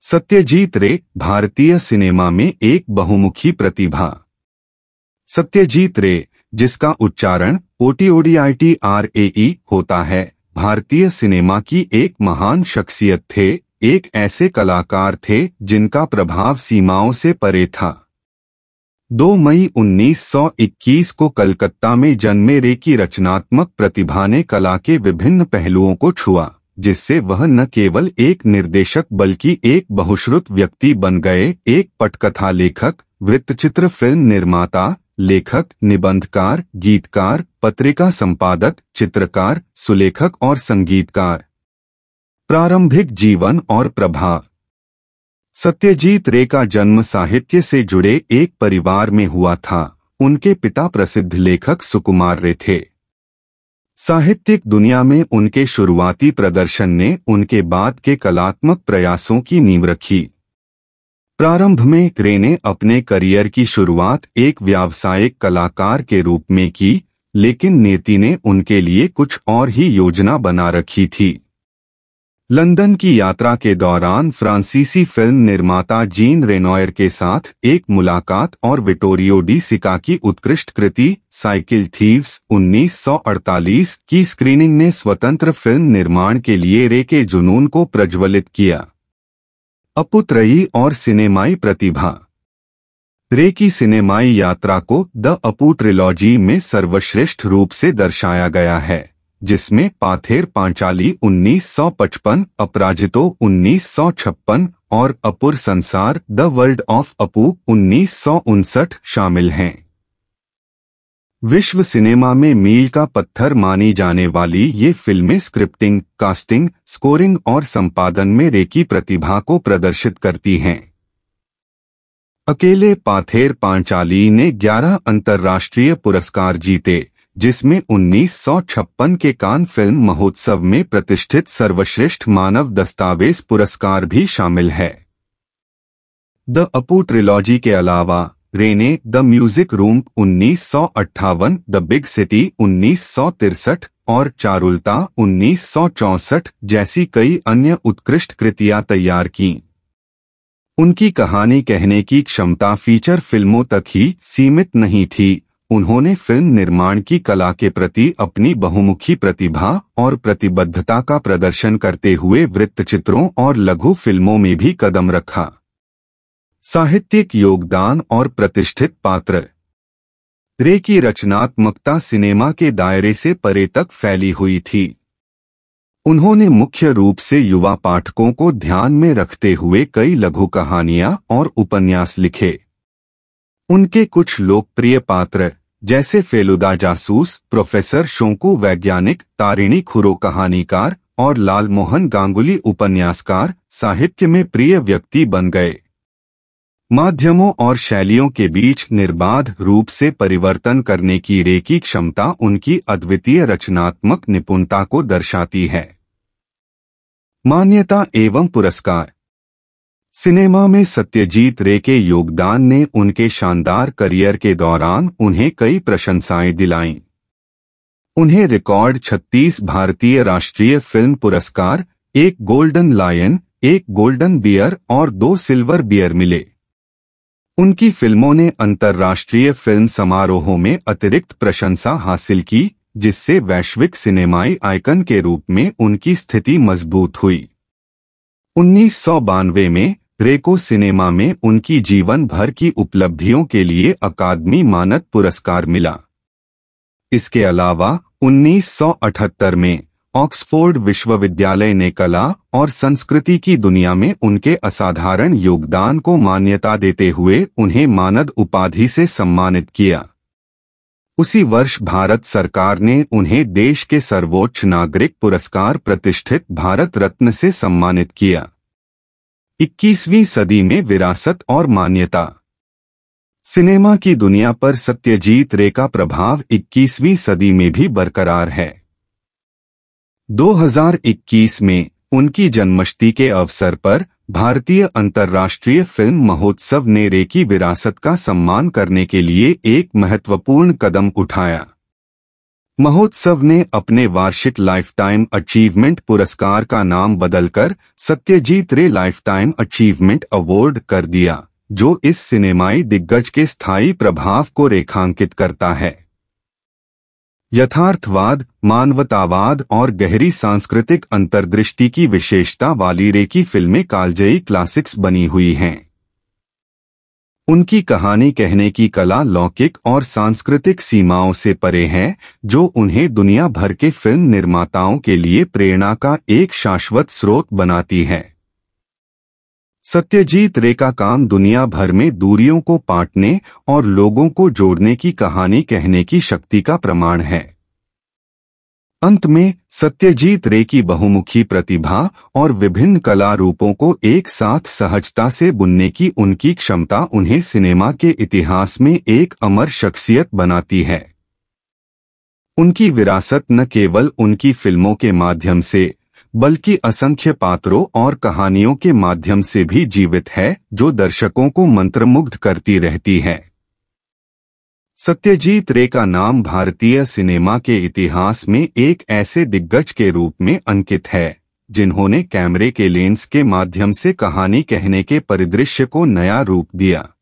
सत्यजीत रे भारतीय सिनेमा में एक बहुमुखी प्रतिभा। सत्यजीत रे, जिसका उच्चारण OTODITRAE होता है, भारतीय सिनेमा की एक महान शख्सियत थे। एक ऐसे कलाकार थे जिनका प्रभाव सीमाओं से परे था। 2 मई 1921 को कलकत्ता में जन्मे रे की रचनात्मक प्रतिभा ने कला के विभिन्न पहलुओं को छुआ, जिससे वह न केवल एक निर्देशक बल्कि एक बहुश्रुत व्यक्ति बन गए। एक पटकथा लेखक, वृत्तचित्र फिल्म निर्माता, लेखक, निबंधकार, गीतकार, पत्रिका संपादक, चित्रकार, सुलेखक और संगीतकार। प्रारंभिक जीवन और प्रभाव। सत्यजीत रे का जन्म साहित्य से जुड़े एक परिवार में हुआ था। उनके पिता प्रसिद्ध लेखक सुकुमार रे थे। साहित्यिक दुनिया में उनके शुरुआती प्रदर्शन ने उनके बाद के कलात्मक प्रयासों की नींव रखी। प्रारंभ में रे ने अपने करियर की शुरुआत एक व्यावसायिक कलाकार के रूप में की, लेकिन नियति ने उनके लिए कुछ और ही योजना बना रखी थी। लंदन की यात्रा के दौरान फ्रांसीसी फिल्म निर्माता जीन रेनॉयर के साथ एक मुलाकात और विटोरियो डी सिका की उत्कृष्ट कृति साइकिल थीव्स 1948 की स्क्रीनिंग ने स्वतंत्र फिल्म निर्माण के लिए रे के जुनून को प्रज्वलित किया। अपुत्रयी और सिनेमाई प्रतिभा। रे की सिनेमाई यात्रा को द अपू ट्रिलॉजी में सर्वश्रेष्ठ रूप से दर्शाया गया है, जिसमें पाथेर पांचाली 1955, अपराजितो 1956 और अपुर संसार द वर्ल्ड ऑफ अपू 1959 शामिल हैं। विश्व सिनेमा में मील का पत्थर मानी जाने वाली ये फिल्में स्क्रिप्टिंग, कास्टिंग, स्कोरिंग और संपादन में रे की प्रतिभा को प्रदर्शित करती हैं। अकेले पाथेर पांचाली ने 11 अंतर्राष्ट्रीय पुरस्कार जीते, जिसमें 1956 के कान फिल्म महोत्सव में प्रतिष्ठित सर्वश्रेष्ठ मानव दस्तावेज पुरस्कार भी शामिल है। द अपू ट्रिलॉजी के अलावा रे ने the music room 1958, the big city 1963 और चारुलता 1964 जैसी कई अन्य उत्कृष्ट कृतियां तैयार कीं। उनकी कहानी कहने की क्षमता फीचर फिल्मों तक ही सीमित नहीं थी। उन्होंने फिल्म निर्माण की कला के प्रति अपनी बहुमुखी प्रतिभा और प्रतिबद्धता का प्रदर्शन करते हुए वृत्तचित्रों और लघु फिल्मों में भी कदम रखा। साहित्यिक योगदान और प्रतिष्ठित पात्र। रे की रचनात्मकता सिनेमा के दायरे से परे तक फैली हुई थी। उन्होंने मुख्य रूप से युवा पाठकों को ध्यान में रखते हुए कई लघु कहानियां और उपन्यास लिखे। उनके कुछ लोकप्रिय पात्र, जैसे फेलुदा जासूस, प्रोफेसर शोंकू वैज्ञानिक, तारिणी खुरो कहानीकार और लालमोहन गांगुली उपन्यासकार, साहित्य में प्रिय व्यक्ति बन गए। माध्यमों और शैलियों के बीच निर्बाध रूप से परिवर्तन करने की रे की क्षमता उनकी अद्वितीय रचनात्मक निपुणता को दर्शाती है। मान्यता एवं पुरस्कार। सिनेमा में सत्यजीत रे के योगदान ने उनके शानदार करियर के दौरान उन्हें कई प्रशंसाएं दिलाईं। उन्हें रिकॉर्ड 36 भारतीय राष्ट्रीय फिल्म पुरस्कार, 1 गोल्डन लायन, 1 गोल्डन बियर और 2 सिल्वर बियर मिले। उनकी फिल्मों ने अंतर्राष्ट्रीय फिल्म समारोहों में अतिरिक्त प्रशंसा हासिल की, जिससे वैश्विक सिनेमाई आइकन के रूप में उनकी स्थिति मजबूत हुई। 1992 में रे को सिनेमा में उनकी जीवन भर की उपलब्धियों के लिए अकादमी मानद पुरस्कार मिला। इसके अलावा 1978 में ऑक्सफोर्ड विश्वविद्यालय ने कला और संस्कृति की दुनिया में उनके असाधारण योगदान को मान्यता देते हुए उन्हें मानद उपाधि से सम्मानित किया। उसी वर्ष भारत सरकार ने उन्हें देश के सर्वोच्च नागरिक पुरस्कार प्रतिष्ठित भारत रत्न से सम्मानित किया। 21वीं सदी में विरासत और मान्यता। सिनेमा की दुनिया पर सत्यजीत रे का प्रभाव 21वीं सदी में भी बरकरार है। 2021 में उनकी जन्मशती के अवसर पर भारतीय अंतर्राष्ट्रीय फिल्म महोत्सव ने रे की विरासत का सम्मान करने के लिए एक महत्वपूर्ण कदम उठाया। महोत्सव ने अपने वार्षिक लाइफटाइम अचीवमेंट पुरस्कार का नाम बदलकर सत्यजीत रे लाइफटाइम अचीवमेंट अवार्ड कर दिया, जो इस सिनेमाई दिग्गज के स्थायी प्रभाव को रेखांकित करता है। यथार्थवाद, मानवतावाद और गहरी सांस्कृतिक अंतर्दृष्टि की विशेषता वाली रे की फिल्में कालजयी क्लासिक्स बनी हुई हैं। उनकी कहानी कहने की कला लौकिक और सांस्कृतिक सीमाओं से परे है, जो उन्हें दुनिया भर के फिल्म निर्माताओं के लिए प्रेरणा का एक शाश्वत स्रोत बनाती है। सत्यजीत रे का काम दुनिया भर में दूरियों को पाटने और लोगों को जोड़ने की कहानी कहने की शक्ति का प्रमाण है। अंत में सत्यजीत रे की बहुमुखी प्रतिभा और विभिन्न कला रूपों को एक साथ सहजता से बुनने की उनकी क्षमता उन्हें सिनेमा के इतिहास में एक अमर शख्सियत बनाती है। उनकी विरासत न केवल उनकी फिल्मों के माध्यम से बल्कि असंख्य पात्रों और कहानियों के माध्यम से भी जीवित है, जो दर्शकों को मंत्रमुग्ध करती रहती है। सत्यजीत रे का नाम भारतीय सिनेमा के इतिहास में एक ऐसे दिग्गज के रूप में अंकित है, जिन्होंने कैमरे के लेंस के माध्यम से कहानी कहने के परिदृश्य को नया रूप दिया।